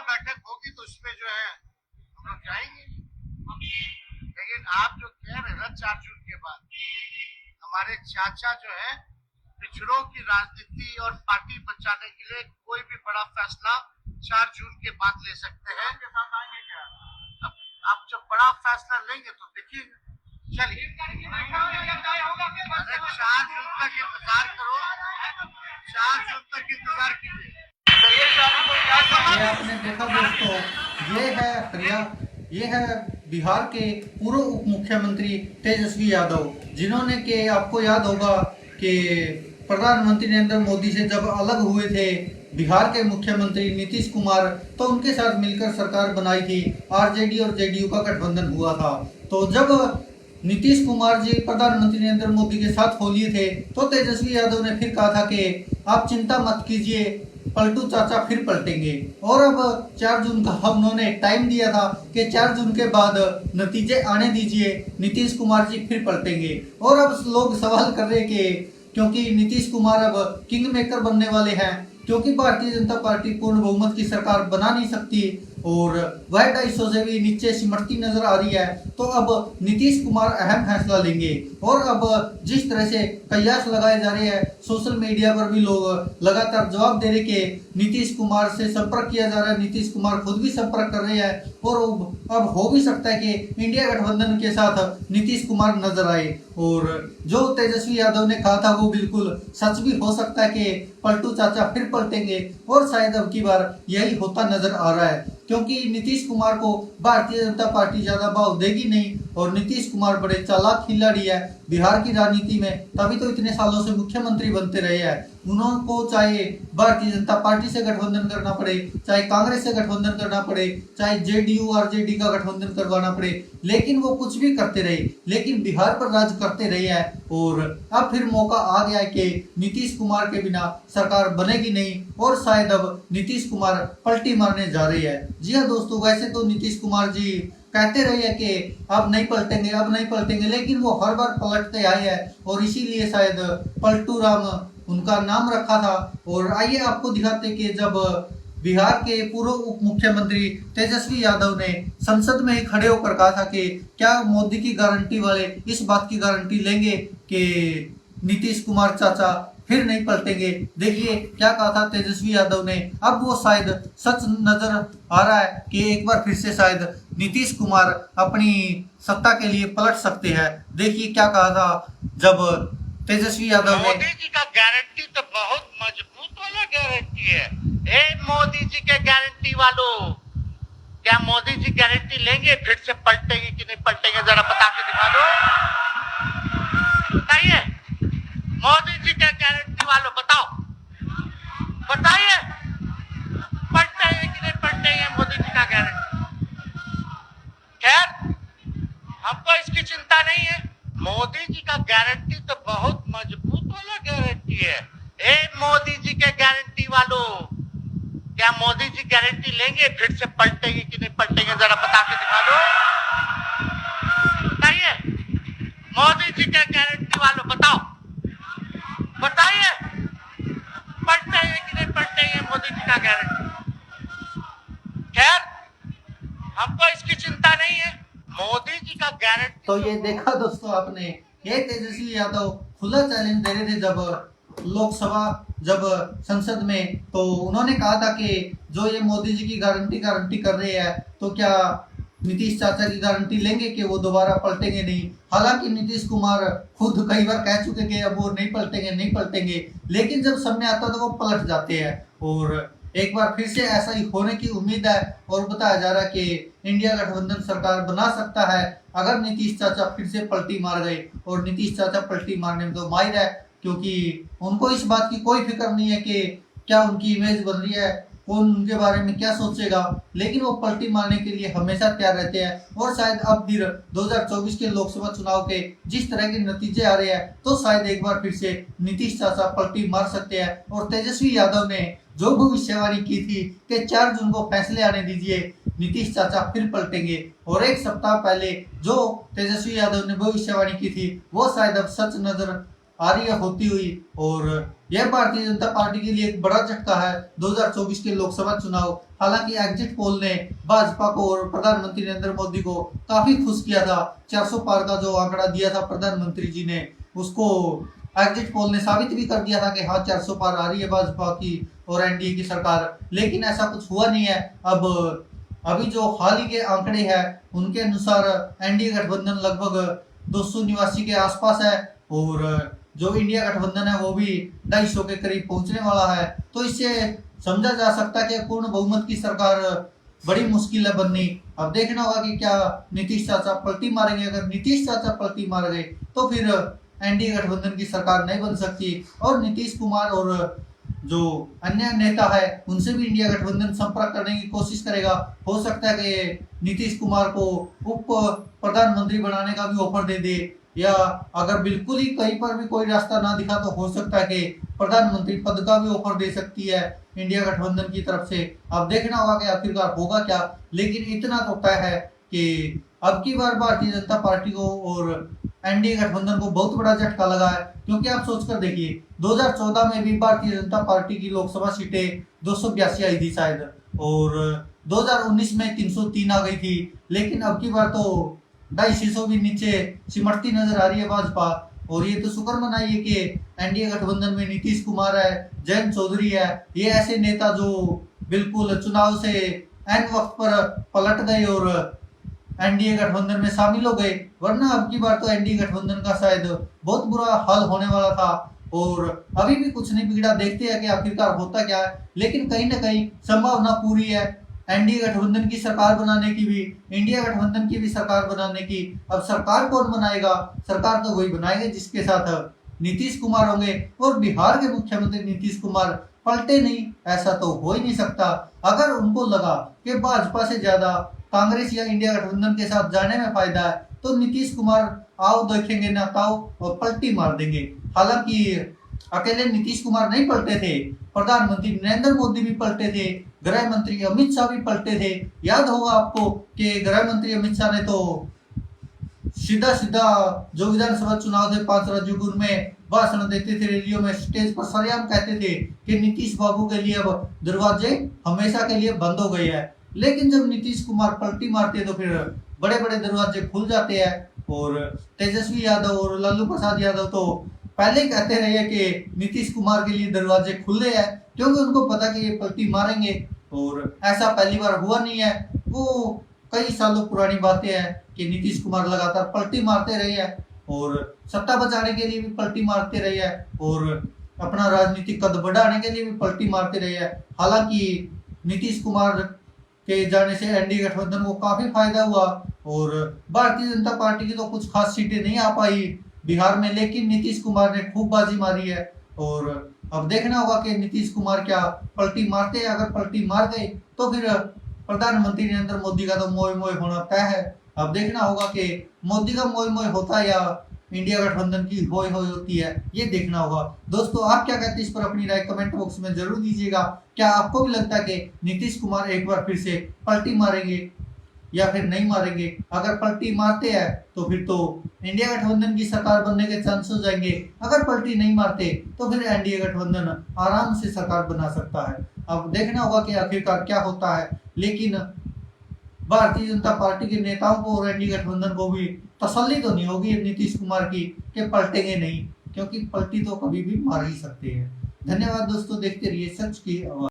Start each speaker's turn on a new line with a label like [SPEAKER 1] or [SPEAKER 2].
[SPEAKER 1] बैठक होगी तो उसमें जो है हम लोग जाएंगे। लेकिन आप जो कह रहे हैं ना 4 जून के बाद, हमारे चाचा जो है पिछड़ों की राजनीति और पार्टी बचाने के लिए कोई भी बड़ा फैसला 4 जून के बाद ले सकते हैं। आपके साथ आएंगे क्या? अब आप जब बड़ा फैसला लेंगे तो देखिए। चलिए, अरे 4 जून तक इंतजार करो, 4 जून तक इंतजार कीजिए।
[SPEAKER 2] ये आपने देखा दोस्तों, ये है बिहार के पूर्व उप मुख्यमंत्री तेजस्वी यादव, जिन्होंने के आपको याद होगा कि प्रधानमंत्री नरेंद्र मोदी से जब अलग हुए थे बिहार के मुख्यमंत्री नीतीश कुमार, तो उनके साथ मिलकर सरकार बनाई थी। आरजेडी और जेडीयू का गठबंधन हुआ था। तो जब नीतीश कुमार जी प्रधानमंत्री नरेंद्र मोदी के साथ हो लिए थे, तो तेजस्वी यादव ने फिर कहा था कि आप चिंता मत कीजिए, पलटू चाचा फिर पलटेंगे। और अब 4 जून का हम उन्होंने टाइम दिया था कि 4 जून के बाद नतीजे आने दीजिए, नीतीश कुमार जी फिर पलटेंगे। और अब लोग सवाल कर रहे कि क्योंकि नीतीश कुमार अब किंग मेकर बनने वाले हैं, क्योंकि भारतीय जनता पार्टी पूर्ण बहुमत की सरकार बना नहीं सकती और वह 250 से भी नीचे सिमटती नजर आ रही है, तो अब नीतीश कुमार अहम फैसला लेंगे। और अब जिस तरह से कयास लगाए जा रहे हैं, सोशल मीडिया पर भी लोग लगातार जवाब दे रहे कि नीतीश कुमार से संपर्क किया जा रहा है, नीतीश कुमार खुद भी संपर्क कर रहे हैं। और अब हो भी सकता है कि इंडिया गठबंधन के साथ नीतीश कुमार नजर आए। और जो तेजस्वी यादव ने कहा था वो बिल्कुल सच भी हो सकता है कि पलटू चाचा फिर पलटेंगे, और शायद अब की बार यही होता नजर आ रहा है, क्योंकि नीतीश कुमार को भारतीय जनता पार्टी ज्यादा भाव देगी नहीं। और नीतीश कुमार बड़े चालाक खिलाड़ी है बिहार की राजनीति में, तभी तो इतने सालों से मुख्यमंत्री बनते रहे हैं। उनको चाहे भारतीय जनता पार्टी से गठबंधन करना पड़े, चाहे कांग्रेस से गठबंधन करना पड़े, चाहे जेडीयू और जेडी का गठबंधन करवाना पड़े, लेकिन वो कुछ भी करते रहे, लेकिन बिहार पर राज करते रहे हैं। और अब फिर मौका आ गया है कि नीतीश कुमार के बिना सरकार बनेगी नहीं, और शायद अब नीतीश कुमार पलटी मारने जा रही है। जी हाँ दोस्तों, वैसे तो नीतीश कुमार जी कहते रहे हैं कि अब नहीं पलटेंगे, अब नहीं पलटेंगे, लेकिन वो हर बार पलटते आए हैं, और इसीलिए शायद पलटू राम उनका नाम रखा था। और आइए आपको दिखाते कि जब बिहार के पूर्व उप मुख्यमंत्री तेजस्वी यादव ने संसद में ही खड़े होकर कहा था कि क्या मोदी की गारंटी वाले इस बात की गारंटी लेंगे कि नीतीश कुमार चाचा फिर नहीं पलटेंगे। देखिए क्या कहा था तेजस्वी यादव ने। अब वो शायद सच नजर आ रहा है कि एक बार फिर से शायद नीतीश कुमार अपनी सत्ता के लिए पलट सकते हैं। देखिए क्या कहा था जब तेजस्वी यादव ने।
[SPEAKER 1] मोदी जी का गारंटी तो बहुत मजबूत वाला गारंटी है। ए मोदी जी के गारंटी वालों, क्या मोदी जी गारंटी लेंगे फिर से पलटेंगे कि नहीं पलटेंगे? जरा बता के दिखा दो, बताइए। मोदी जी के गारंटी वालों बताओ, बताइए पलटेंगे कि नहीं पलटेंगे मोदी जी का गारंटी? खैर हमको इसकी चिंता नहीं है, मोदी जी का गारंटी तो बहुत मजबूत वाला गारंटी है। ए मोदी जी के गारंटी वालों, क्या मोदी जी गारंटी लेंगे फिर से पलटेंगे कि नहीं पलटेंगे? जरा बता के दिखा दो, बताइए। मोदी जी के गारंटी वालों बताओ, बताइए पलटेंगे कि नहीं पलटेंगे मोदी जी का गारंटी? खैर हमको इसकी चिंता नहीं है, मोदी जी का गारंटी।
[SPEAKER 2] तो ये देखा दोस्तों आपने, ये तेजस्वी यादव खुला चैलेंज दे रहे थे जब लोकसभा जब संसद में, तो उन्होंने कहा था कि जो ये मोदी जी की गारंटी कर रहे हैं, तो क्या नीतीश चाचा की गारंटी लेंगे कि वो दोबारा पलटेंगे नहीं। हालांकि नीतीश कुमार खुद कई बार कह चुके कि अब वो नहीं पलटेंगे, लेकिन जब सामने आता है तो वो पलट जाते हैं। और एक बार फिर से ऐसा ही होने की उम्मीद है, और बताया जा रहा है कि इंडिया गठबंधन सरकार बना सकता है अगर नीतीश चाचा फिर से पलटी मार गए। और नीतीश चाचा पलटी मारने में तो माहिर है, क्योंकि उनको इस बात की कोई फिक्र नहीं है कि क्या उनकी इमेज बन रही है, कौन उनके बारे में क्या सोचेगा, लेकिन वो पलटी मारने के लिए हमेशा तैयार रहते हैं। और शायद अब फिर 2024 के लोकसभा चुनाव के जिस तरह के नतीजे आ रहे हैं, तो शायद एक बार फिर से नीतीश चाचा पलटी मार सकते हैं। और तेजस्वी यादव ने जो भविष्यवाणी की थी कि 4 जून को फैसले आने दीजिए, नीतीश चाचा फिर पलटेंगे, और एक सप्ताह पहले जो तेजस्वी यादव ने भविष्यवाणी की थी वो शायद अब सच नजर आ रही है होती हुई। और यह भारतीय जनता पार्टी के लिए एक बड़ा झटका है 2024 के लोकसभा चुनाव। हालांकि एग्जिट पोल ने भाजपा को और प्रधानमंत्री नरेंद्र मोदी को काफी खुश किया था। 400 पार का जो आंकड़ा दिया था प्रधानमंत्री जी ने, उसको एग्जिट पोल ने साबित भी कर दिया था कि हाँ 400 पार आ रही है भाजपा की और एनडीए की सरकार। लेकिन ऐसा कुछ हुआ नहीं है। अब अभी जो हाल ही के आंकड़े हैं उनके अनुसार एनडीए गठबंधन लगभग 289 के आसपास है और जो इंडिया गठबंधन है वो भी 250 के करीब पहुंचने वाला है। तो इससे समझा जा सकता है कि पूर्ण बहुमत की सरकार बड़ी मुश्किल है बननी। अब देखना होगा कि क्या नीतीश चाचा पलटी मारेंगे। अगर नीतीश चाचा पलटी मार गए तो फिर एनडीए गठबंधन की सरकार नहीं बन सकती और नीतीश कुमार और जो अन्य नेता है उनसे भी इंडिया गठबंधन संपर्क करने की कोशिश करेगा। हो सकता है कि नीतीश कुमार को उप प्रधानमंत्री बनाने का भी ऑफर दे दे, या अगर बिल्कुल ही कहीं पर भी कोई रास्ता ना दिखा तो हो सकता है कि प्रधानमंत्री पद का भी ऑफर दे सकती है इंडिया गठबंधन की तरफ से। अब देखना होगा कि आखिरकार होगा क्या। लेकिन इतना तो तय है कि अब की बार भारतीय जनता पार्टी को और एनडीए गठबंधन को बहुत बड़ा झटका लगा है। क्योंकि आप सोचकर देखिए 2014 में भी भारतीय जनता पार्टी की लोकसभा सीटें 282 आई थी शायद, और 2019 में 303 आ गई थी। लेकिन अब की बार तो 250 भी नीचे सिमटती नजर आ रही है भाजपा। और ये तो शुक्र मनाइए कि एनडीए गठबंधन में नीतीश कुमार है, जयंत चौधरी है, ये ऐसे नेता जो बिल्कुल चुनाव से एन वक्त पर पलट गए और एनडीए गठबंधन में शामिल हो गए। वरना अब की बार तो एनडीए गठबंधन का शायद बहुत बुरा हाल होने वाला था। और अभी भी कुछ नहीं बिगड़ा, देखते हैं कि आखिरकार होता क्या है। लेकिन कहीं ना कहीं संभावना पूरी है एनडीए गठबंधन की सरकार बनाने की भी, इंडिया गठबंधन की भी सरकार बनाने की। अब सरकार कौन बनाएगा? सरकार तो वही बनाएंगे जिसके साथ नीतीश कुमार होंगे। और बिहार के मुख्यमंत्री नीतीश कुमार पलटे नहीं, ऐसा तो हो ही नहीं सकता। अगर उनको लगा कि भाजपा से ज्यादा कांग्रेस या इंडिया गठबंधन के साथ जाने में फायदा है तो नीतीश कुमार आओ देखेंगे ना ताओ और पलटी मार देंगे। हालांकि अकेले नीतीश कुमार नहीं पलटे थे, प्रधानमंत्री नरेंद्र मोदी भी पलटे थे, गृह मंत्री अमित शाह भी पलटे थे। याद होगा आपको कि गृह मंत्री अमित शाह ने तो सीधा सीधा जो विधानसभा चुनाव थे 5 राज्यों में भाषण देते थे, रैलियों में स्टेज पर सरेआम कहते थे कि नीतीश बाबू के लिए अब दरवाजे हमेशा के लिए बंद हो गए हैं। लेकिन जब नीतीश कुमार पलटी मारते हैं तो फिर बड़े बड़े दरवाजे खुल जाते हैं। और तेजस्वी यादव और लालू प्रसाद यादव तो पहले ही कहते रहे कि नीतीश कुमार के लिए दरवाजे खुले हैं, क्योंकि उनको पता कि ये पलटी मारेंगे। और ऐसा पहली बार हुआ नहीं है, वो कई सालों पुरानी बातें हैं कि नीतीश कुमार लगातार पलटी मारते रहे हैं और सत्ता बचाने के लिए भी पलटी मारते रहे हैं और अपना राजनीतिक कद बढ़ाने के लिए भी पलटी मारते रहे हैं। हालांकि नीतीश कुमार के जाने से एनडीए गठबंधन को काफी फायदा हुआ और भारतीय जनता पार्टी की तो कुछ खास सीटें नहीं आ पाई बिहार में, लेकिन नीतीश कुमार ने खूब बाजी मारी है। और अब देखना होगा कि नीतीश कुमार क्या पलटी मारते हैं। अगर पलटी मार गए तो फिर प्रधानमंत्री नरेंद्र मोदी का तो मोए मोए होना तय है। अब देखना होगा कि मोदी का मोए मोए होता है या इंडिया गठबंधन की होए होए होती है, ये देखना होगा। दोस्तों आप क्या कहते हैं इस पर अपनी राय कमेंट बॉक्स में जरूर दीजिएगा। क्या आपको भी लगता है कि नीतीश कुमार एक बार फिर से पलटी मारेंगे या फिर नहीं मारेंगे? अगर पलटी मारते हैं तो फिर तो इंडिया गठबंधन की सरकार बनने के चांस हो जाएंगे। अगर पलटी नहीं मारते तो फिर एनडीए गठबंधन आराम से सरकार बना सकता है। अब देखना होगा कि आखिरकार क्या होता है। लेकिन भारतीय जनता पार्टी के नेताओं को और एनडीए गठबंधन को भी तसल्ली तो नहीं होगी नीतीश कुमार की कि पलटेंगे नहीं, क्योंकि पलटी तो कभी भी मार ही सकते हैं। धन्यवाद दोस्तों, देखते रहिए सच की आवाज।